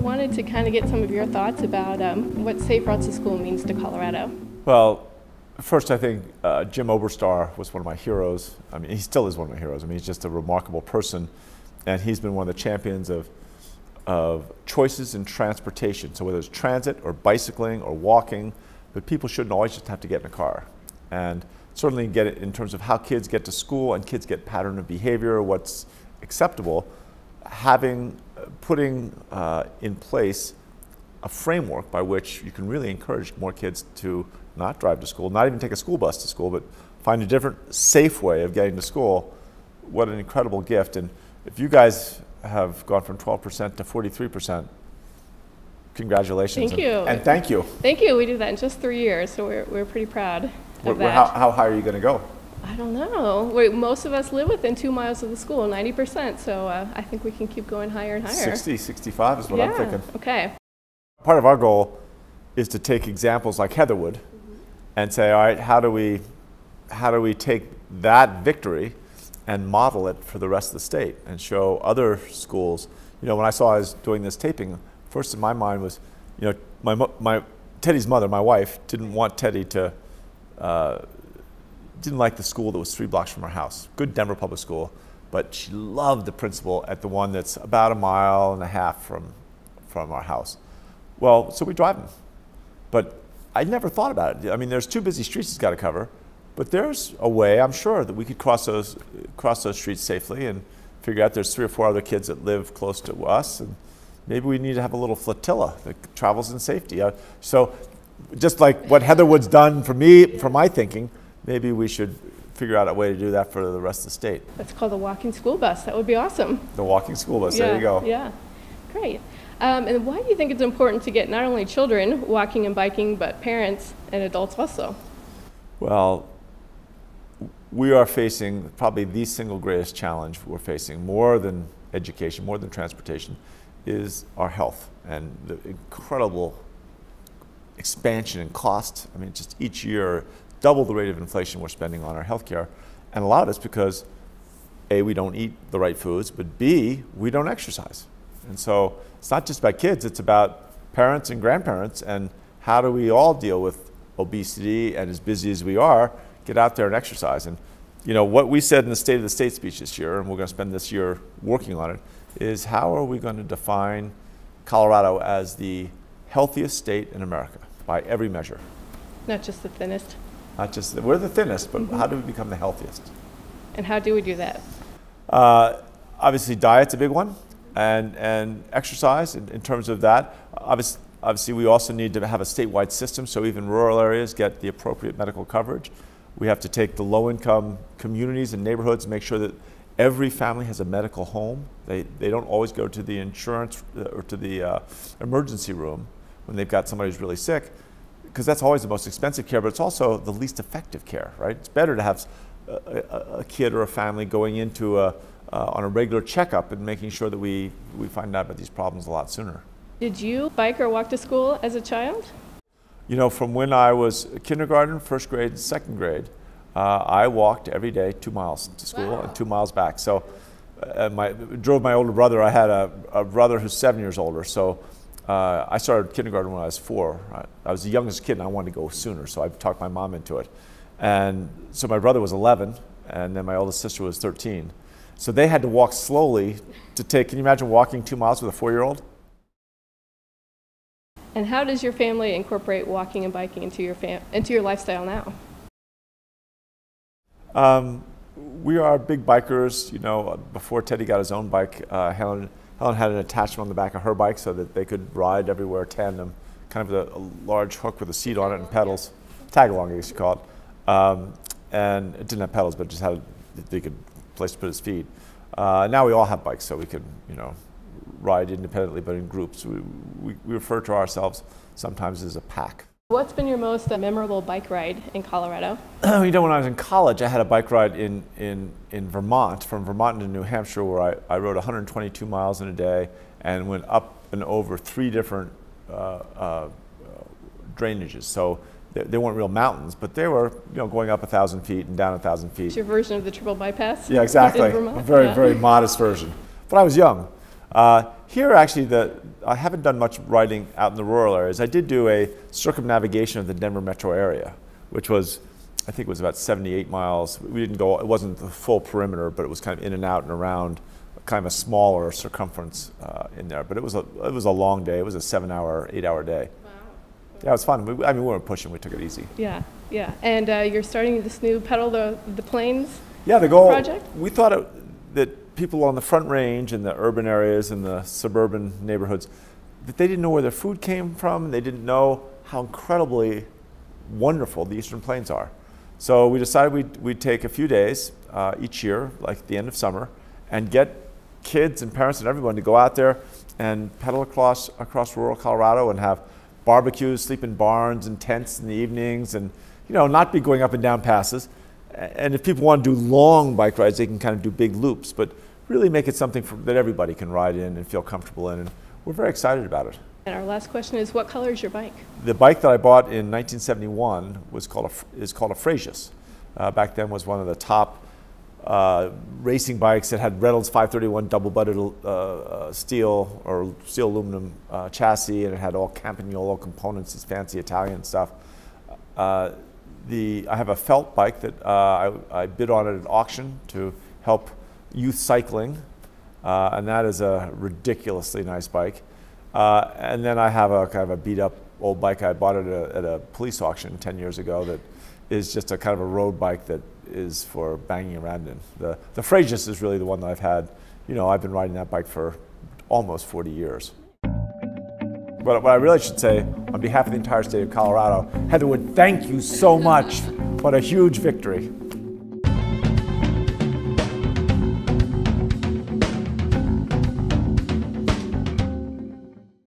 wanted to kind of get some of your thoughts about what Safe Routes to School means to Colorado. Well, first I think Jim Oberstar was one of my heroes. I mean, he still is one of my heroes. I mean, he's just a remarkable person, and he's been one of the champions of choices in transportation. So whether it's transit or bicycling or walking, but people shouldn't always just have to get in a car. And certainly get it in terms of how kids get to school and kids get pattern of behavior, what's acceptable, putting in place a framework by which you can really encourage more kids to not drive to school, not even take a school bus to school, but find a different, safe way of getting to school. What an incredible gift. And if you guys have gone from 12% to 43%, congratulations. Thank you. And thank you. Thank you. We did that in just 3 years, so we're pretty proud of that. How high are you going to go? I don't know. Most of us live within 2 miles of the school, 90%, so I think we can keep going higher and higher. 60, 65 is what I'm thinking. Okay. Part of our goal is to take examples like Heatherwood and say, all right, how do we take that victory and model it for the rest of the state and show other schools? You know, when I was doing this taping, first in my mind was, you know, Teddy's mother, my wife, didn't want Teddy to, didn't like the school that was 3 blocks from our house. Good Denver public school, but she loved the principal at the one that's about 1.5 miles from our house. Well, so we drive him. But I never thought about it. I mean, there's 2 busy streets he's got to cover, but there's a way, I'm sure, that we could cross those streets safely and figure out there's 3 or 4 other kids that live close to us, and maybe we need to have a little flotilla that travels in safety. So just like what Heatherwood's done for me, for my thinking, maybe we should figure out a way to do that for the rest of the state. That's called the walking school bus. That would be awesome. The walking school bus, there you go. Yeah, great. And why do you think it's important to get not only children walking and biking, but parents and adults also? Well, we are facing probably the single greatest challenge we're facing, more than education, more than transportation, is our health and the incredible expansion in cost. I mean, just each year, double the rate of inflation we're spending on our healthcare. And a lot of it's because A, we don't eat the right foods, but B, we don't exercise. And so it's not just about kids, it's about parents and grandparents, and how do we all deal with obesity, and as busy as we are, get out there and exercise. And you know, what we said in the State of the State speech this year, and we're going to spend this year working on it, is how are we going to define Colorado as the healthiest state in America by every measure? Not just the thinnest. Not just, we're the thinnest, but how do we become the healthiest? And how do we do that? Obviously, diet's a big one, and exercise in terms of that. Obviously, we also need to have a statewide system, so even rural areas get the appropriate medical coverage. We have to take the low-income communities and neighborhoods and make sure that every family has a medical home. They don't always go to the insurance or to the emergency room when they've got somebody who's really sick, because that's always the most expensive care, but it's also the least effective care, right? It's better to have a kid or a family going into on a regular checkup and making sure that we find out about these problems a lot sooner. Did you bike or walk to school as a child? You know, from when I was kindergarten, 1st grade, 2nd grade, I walked every day 2 miles to school and 2 miles back. So drove my older brother. I had a brother who's 7 years older. So I started kindergarten when I was 4. I was the youngest kid and I wanted to go sooner, so I talked my mom into it. And so my brother was 11, and then my oldest sister was 13. So they had to walk slowly to take, can you imagine walking 2 miles with a 4-year-old? And how does your family incorporate walking and biking into your lifestyle now? We are big bikers. You know, before Teddy got his own bike, Helen had an attachment on the back of her bike so that they could ride everywhere tandem, kind of a large hook with a seat on it and pedals. Tag along, I guess you call it. And it didn't have pedals, but it just had a place to put his feet. Now we all have bikes, so we can, you know, ride independently, but in groups. We refer to ourselves sometimes as a pack. What's been your most memorable bike ride in Colorado? You know, when I was in college, I had a bike ride in Vermont, from Vermont into New Hampshire, where I rode 122 miles in a day and went up and over 3 different drainages. So they weren't real mountains, but they were, you know, going up 1,000 feet and down 1,000 feet. It's your version of the triple bypass? Yeah, exactly. A very, very modest version. But I was young. Here, actually, I haven't done much riding out in the rural areas. I did do a circumnavigation of the Denver metro area, which was, I think it was about 78 miles. We didn't go, it wasn't the full perimeter, but it was kind of in and out and around, kind of a smaller circumference in there. But it was a long day. It was a 7-hour, 8-hour day. Wow. Yeah, it was fun. I mean, we weren't pushing. We took it easy. Yeah, yeah. And you're starting this new Pedal the Plains the goal, project? We thought that people on the Front Range in the urban areas and the suburban neighborhoods, that they didn't know where their food came from, and they didn't know how incredibly wonderful the Eastern Plains are. So we decided we'd take a few days each year, like the end of summer, and get kids and parents and everyone to go out there and pedal across rural Colorado and have barbecues, sleep in barns and tents in the evenings, and not be going up and down passes. And if people want to do long bike rides, they can kind of do big loops, but really make it something that everybody can ride in and feel comfortable in. And we're very excited about it. And our last question is, what color is your bike? The bike that I bought in 1971 is called a Frasius. Back then was one of the top racing bikes. It had Reynolds 531 double-butted steel or steel aluminum chassis, and it had all Campagnolo components, this fancy Italian stuff. I have a felt bike that I bid on at an auction to help youth cycling, and that is a ridiculously nice bike. And then I have a kind of a beat-up old bike. I bought it at a police auction 10 years ago that is just a kind of a road bike that is for banging around in. The Frasius is really the one that I've had. I've been riding that bike for almost 40 years. But what I really should say, on behalf of the entire state of Colorado, Heatherwood, thank you so much. What a huge victory.